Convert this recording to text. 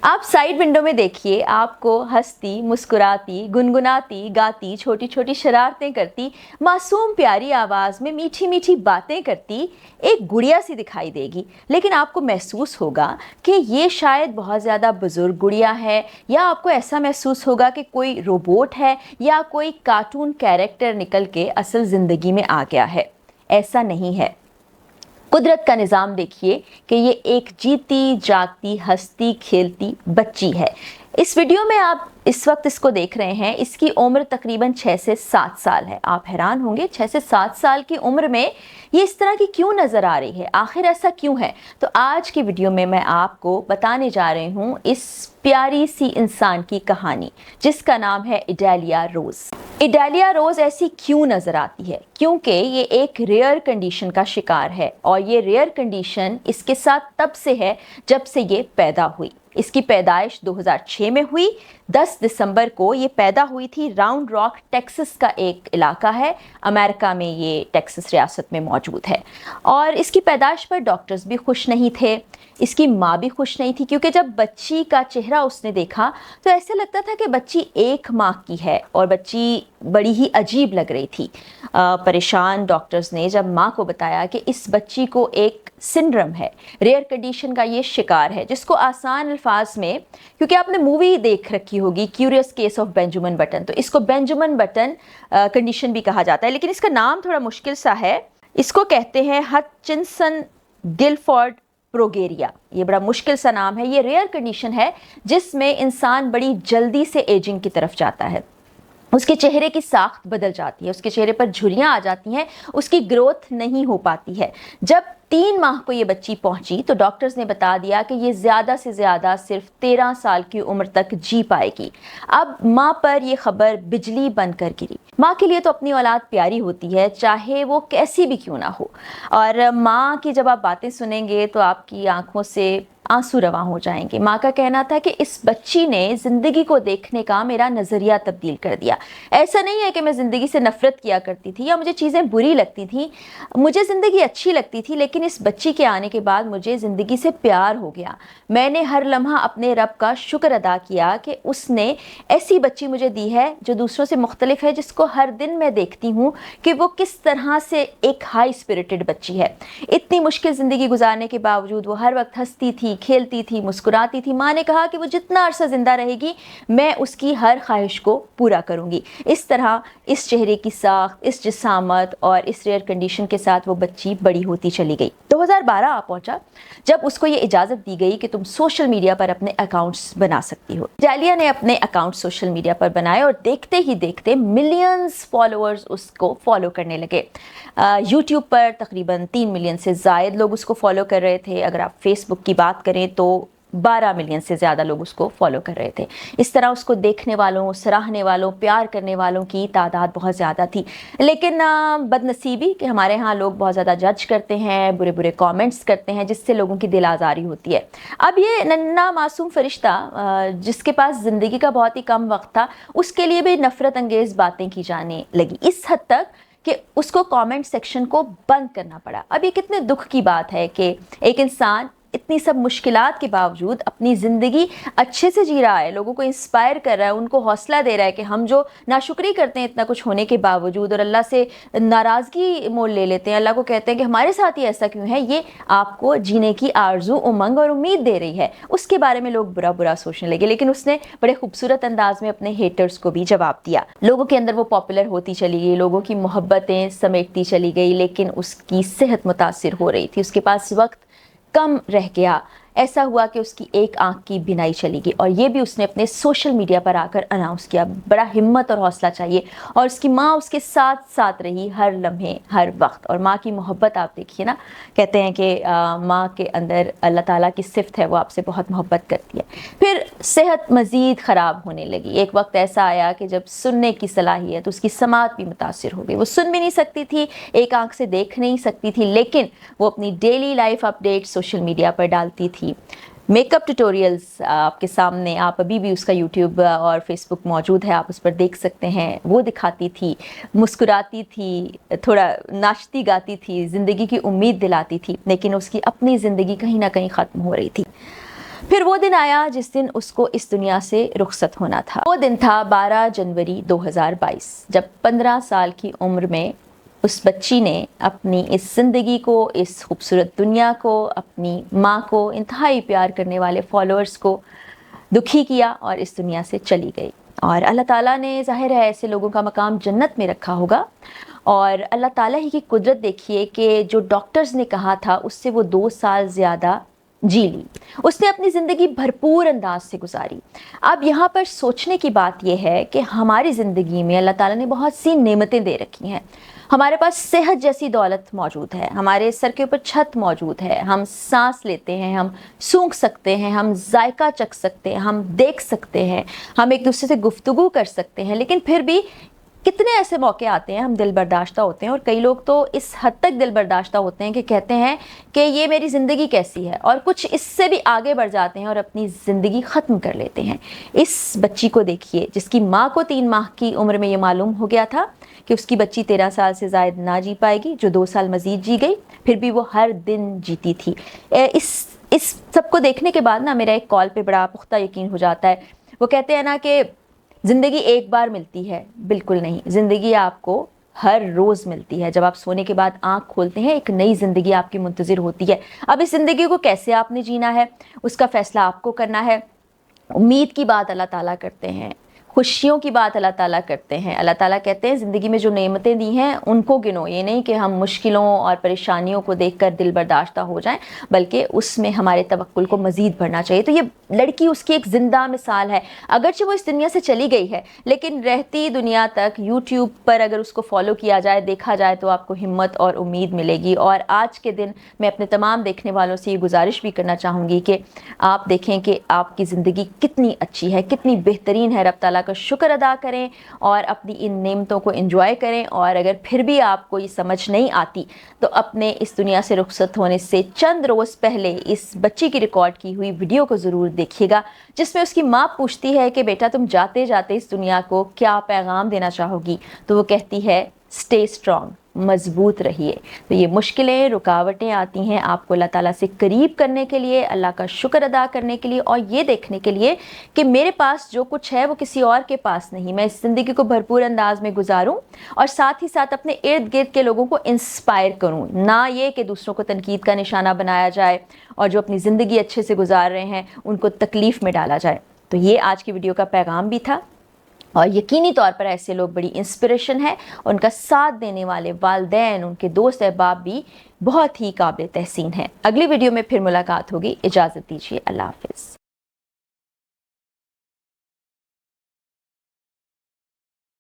आप side window में देखिए, आपको हंसती, मुस्कुराती, गुनगुनाती, गाती, छोटी छोटी शरारतें करती, मासूम प्यारी आवाज़ में मीठी मीठी बातें करती एक गुड़िया सी दिखाई देगी। लेकिन आपको महसूस होगा कि ये शायद बहुत ज़्यादा बुजुर्ग गुड़िया है, या आपको ऐसा महसूस होगा कि कोई रोबोट है या कोई कार्टून कैरेक्टर निकल के असल ज़िंदगी में आ गया है। ऐसा नहीं है। कुदरत का निज़ाम देखिए कि ये एक जीती जागती हंसती खेलती बच्ची है। इस वीडियो में आप इस वक्त इसको देख रहे हैं, इसकी उम्र तकरीबन 6 से 7 साल है। आप हैरान होंगे 6 से 7 साल की उम्र में ये इस तरह की क्यों नज़र आ रही है, आखिर ऐसा क्यों है। तो आज की वीडियो में मैं आपको बताने जा रही हूँ इस प्यारी सी इंसान की कहानी, जिसका नाम है इडालिया रोज़। इडालिया रोज़ ऐसी क्यों नज़र आती है? क्योंकि ये एक रेयर कंडीशन का शिकार है, और ये रेयर कंडीशन इसके साथ तब से है जब से ये पैदा हुई। इसकी पैदाइश 2006 में हुई। 10 दिसंबर को ये पैदा हुई थी। राउंड रॉक टेक्सास का एक इलाका है, अमेरिका में ये टेक्सास रियासत में मौजूद है। और इसकी पैदाइश पर डॉक्टर्स भी खुश नहीं थे, इसकी माँ भी खुश नहीं थी, क्योंकि जब बच्ची का चेहरा उसने देखा तो ऐसा लगता था कि बच्ची एक माह की है, और बच्ची बड़ी ही अजीब लग रही थी। परेशान डॉक्टर्स ने जब माँ को बताया कि इस बच्ची को एक सिंड्रोम है, रेयर कंडीशन का ये शिकार है, जिसको आसान अल्फाज में, क्योंकि आपने मूवी देख रखी होगी curious case of Benjamin button, तो इसको बेंजामिन बटन कंडीशन भी कहा जाता है, लेकिन इसका नाम थोड़ा मुश्किल सा है। इसको कहते हैं हचिंसन गिलफोर्ड प्रोगेरिया। ये बड़ा मुश्किल सा नाम है। ये रेयर कंडीशन है जिसमें इंसान बड़ी जल्दी से एजिंग की तरफ जाता है। उसके चेहरे की साख्त बदल जाती है, उसके चेहरे पर झुर्रियाँ आ जाती हैं, उसकी ग्रोथ नहीं हो पाती है। जब 3 माह को ये बच्ची पहुंची तो डॉक्टर्स ने बता दिया कि ये ज़्यादा से ज़्यादा सिर्फ 13 साल की उम्र तक जी पाएगी। अब माँ पर ये खबर बिजली बनकर गिरी। माँ के लिए तो अपनी औलाद प्यारी होती है, चाहे वो कैसी भी क्यों ना हो। और माँ की जब आप बातें सुनेंगे तो आपकी आंखों से आंसू रवां हो जाएंगे। माँ का कहना था कि इस बच्ची ने ज़िंदगी को देखने का मेरा नज़रिया तब्दील कर दिया। ऐसा नहीं है कि मैं ज़िंदगी से नफ़रत किया करती थी या मुझे चीज़ें बुरी लगती थी, मुझे ज़िंदगी अच्छी लगती थी, लेकिन इस बच्ची के आने के बाद मुझे ज़िंदगी से प्यार हो गया। मैंने हर लम्हा अपने रब का शुक्र अदा किया कि उसने ऐसी बच्ची मुझे दी है जो दूसरों से मुख्तलिफ है, जिसको हर दिन मैं देखती हूँ कि वो किस तरह से एक हाई स्पिरिटेड बच्ची है। इतनी मुश्किल ज़िंदगी गुजारने के बावजूद वो हर वक्त हंसती थी, खेलती थी, मुस्कुराती थी। माँ ने कहा कि वो जितना अरसा जिंदा रहेगी मैं उसकी हर ख्वाहिश को पूरा करूंगी। इस तरह इस चेहरे की साख्त, इस जिसामत और इस रेयर कंडीशन के साथ वो बच्ची बड़ी होती चली गई। 2012 आ पहुंचा जब उसको ये इजाज़त दी गई कि तुम सोशल मीडिया पर अपने अकाउंट्स बना सकती हो। जालिया ने अपने अकाउंट सोशल मीडिया पर बनाए और देखते ही देखते मिलियंस फॉलोअर्स उसको फॉलो करने लगे। यूट्यूब पर तकरीबन 3 मिलियन से ज़ायद लोग उसको फॉलो कर रहे थे। अगर आप फेसबुक की बात करें तो 12 मिलियन से ज़्यादा लोग उसको फॉलो कर रहे थे। इस तरह उसको देखने वालों, सराहने वालों, प्यार करने वालों की तादाद बहुत ज़्यादा थी। लेकिन बदनसीबी कि हमारे यहाँ लोग बहुत ज़्यादा जज करते हैं, बुरे बुरे कमेंट्स करते हैं, जिससे लोगों की दिल आज़ारी होती है। अब ये नन्हा मासूम फरिश्ता जिसके पास ज़िंदगी का बहुत ही कम वक्त था, उसके लिए भी नफ़रत अंगेज़ बातें की जाने लगी, इस हद तक कि उसको कमेंट सेक्शन को बंद करना पड़ा। अब ये कितने दुख की बात है कि एक इंसान इतनी सब मुश्किलात के बावजूद अपनी ज़िंदगी अच्छे से जी रहा है, लोगों को इंस्पायर कर रहा है, उनको हौसला दे रहा है कि हम जो नाशुक्री करते हैं इतना कुछ होने के बावजूद और अल्लाह से नाराज़गी मोल ले लेते हैं, अल्लाह को कहते हैं कि हमारे साथ ही ऐसा क्यों है, ये आपको जीने की आरजू, उमंग और उम्मीद दे रही है। उसके बारे में लोग बुरा बुरा सोचने लगे, लेकिन उसने बड़े खूबसूरत अंदाज में अपने हेटर्स को भी जवाब दिया। लोगों के अंदर वो पॉपुलर होती चली गई, लोगों की मोहब्बतें समेटती चली गई, लेकिन उसकी सेहत मुतासिर हो रही थी, उसके पास वक्त कम रह गया। ऐसा हुआ कि उसकी एक आंख की बिनाई चली गई, और ये भी उसने अपने सोशल मीडिया पर आकर अनाउंस किया। बड़ा हिम्मत और हौसला चाहिए। और उसकी माँ उसके साथ साथ रही हर लम्हे, हर वक्त। और माँ की मोहब्बत आप देखिए ना, कहते हैं कि माँ के अंदर अल्लाह ताला की सिफ़त है, वो आपसे बहुत मोहब्बत करती है। फिर सेहत मज़ीद ख़राब होने लगी। एक वक्त ऐसा आया कि जब सुनने की सलाहियत, उसकी समात भी मुतासिर हो गई। वो सुन भी नहीं सकती थी, एक आंख से देख नहीं सकती थी, लेकिन वो अपनी daily life update social media पर डालती थी। मेकअप ट्यूटोरियल्स आपके सामने, आप अभी भी उसका यूट्यूब और फेसबुक मौजूद है, आप उस पर देख सकते हैं। वो दिखाती थी, मुस्कुराती थी, थोड़ा नाचती गाती थी, ज़िंदगी की उम्मीद दिलाती थी, लेकिन उसकी अपनी ज़िंदगी कहीं ना कहीं ख़त्म हो रही थी। फिर वो दिन आया जिस दिन उसको इस दुनिया से रुखसत होना था। वो दिन था 12 जनवरी 2022, जब 15 साल की उम्र में उस बच्ची ने अपनी इस ज़िंदगी को, इस खूबसूरत दुनिया को, अपनी माँ को, इंतहाई प्यार करने वाले फॉलोअर्स को दुखी किया और इस दुनिया से चली गई। और अल्लाह ताला ने, ज़ाहिर है, ऐसे लोगों का मकाम जन्नत में रखा होगा। और अल्लाह ताला ही की कुदरत देखिए कि जो डॉक्टर्स ने कहा था उससे वो 2 साल ज़्यादा जी ली। उसने अपनी ज़िंदगी भरपूर अंदाज से गुजारी। अब यहाँ पर सोचने की बात यह है कि हमारी ज़िंदगी में अल्लाह ताला ने बहुत सी नेमतें दे रखी हैं। हमारे पास सेहत जैसी दौलत मौजूद है, हमारे सर के ऊपर छत मौजूद है, हम सांस लेते हैं, हम सूंघ सकते हैं, हम जायका चख सकते हैं, हम देख सकते हैं, हम एक दूसरे से गुफ्तगू कर सकते हैं। लेकिन फिर भी कितने ऐसे मौके आते हैं हम दिल बर्दाश्ता होते हैं, और कई लोग तो इस हद तक दिल बर्दाश्ता होते हैं कि कहते हैं कि ये मेरी ज़िंदगी कैसी है, और कुछ इससे भी आगे बढ़ जाते हैं और अपनी ज़िंदगी ख़त्म कर लेते हैं। इस बच्ची को देखिए जिसकी माँ को 3 माह की उम्र में ये मालूम हो गया था कि उसकी बच्ची 13 साल से ज़ायद ना जी पाएगी, जो 2 साल मज़ीद जी गई, फिर भी वो हर दिन जीती थी। इस सब को देखने के बाद ना मेरा एक कॉल पे बड़ा पुख्ता यकीन हो जाता है। वो कहते हैं ना कि ज़िंदगी एक बार मिलती है, बिल्कुल नहीं, ज़िंदगी आपको हर रोज़ मिलती है। जब आप सोने के बाद आँख खोलते हैं, एक नई ज़िंदगी आपकी मुंतज़िर होती है। अब इस ज़िंदगी को कैसे आपने जीना है, उसका फ़ैसला आपको करना है। उम्मीद की बात अल्लाह ताला करते हैं, खुशियों की बात अल्लाह ताला करते हैं। अल्लाह ताला कहते हैं ज़िंदगी में जो नेमतें दी हैं उनको गिनो। ये नहीं कि हम मुश्किलों और परेशानियों को देखकर दिल बर्दाश्ता हो जाएं, बल्कि उसमें हमारे तवक्कुल को मज़ीद बढ़ना चाहिए। तो ये लड़की उसकी एक ज़िंदा मिसाल है। अगरचे वो इस दुनिया से चली गई है, लेकिन रहती दुनिया तक यूट्यूब पर अगर उसको फॉलो किया जाए, देखा जाए, तो आपको हिम्मत और उम्मीद मिलेगी। और आज के दिन मैं अपने तमाम देखने वालों से ये गुजारिश भी करना चाहूँगी कि आप देखें कि आपकी ज़िंदगी कितनी अच्छी है, कितनी बेहतरीन है। रब ताला का शुक्र अदा करें और अपनी इन नेमतों को एंजॉय करें। और अगर फिर भी आपको ये समझ नहीं आती तो अपने इस दुनिया से रुखसत होने से चंद रोज़ पहले इस बच्ची की रिकॉर्ड की हुई वीडियो को ज़रूर देखिएगा, जिसमें उसकी माँ पूछती है कि बेटा तुम जाते जाते इस दुनिया को क्या पैगाम देना चाहोगी। तो वो कहती है स्टे स्ट्रॉन्ग, मजबूत रहिए। तो ये मुश्किलें, रुकावटें आती हैं आपको अल्लाह ताला से करीब करने के लिए, अल्लाह का शुक्र अदा करने के लिए, और ये देखने के लिए कि मेरे पास जो कुछ है वो किसी और के पास नहीं। मैं इस ज़िंदगी को भरपूर अंदाज में गुजारूं और साथ ही साथ अपने इर्द गिर्द के लोगों को इंस्पायर करूं, ना ये कि दूसरों को तनकीद का निशाना बनाया जाए और जो अपनी ज़िंदगी अच्छे से गुजार रहे हैं उनको तकलीफ़ में डाला जाए। तो ये आज की वीडियो का पैगाम भी था, और यकीनी तौर पर ऐसे लोग बड़ी इंस्पिरेशन है। उनका साथ देने वाले वालिदैन, उनके दोस्त अहबाब भी बहुत ही काबिल तहसीन हैं। अगली वीडियो में फिर मुलाकात होगी। इजाज़त दीजिए, अल्लाह हाफ़िज़।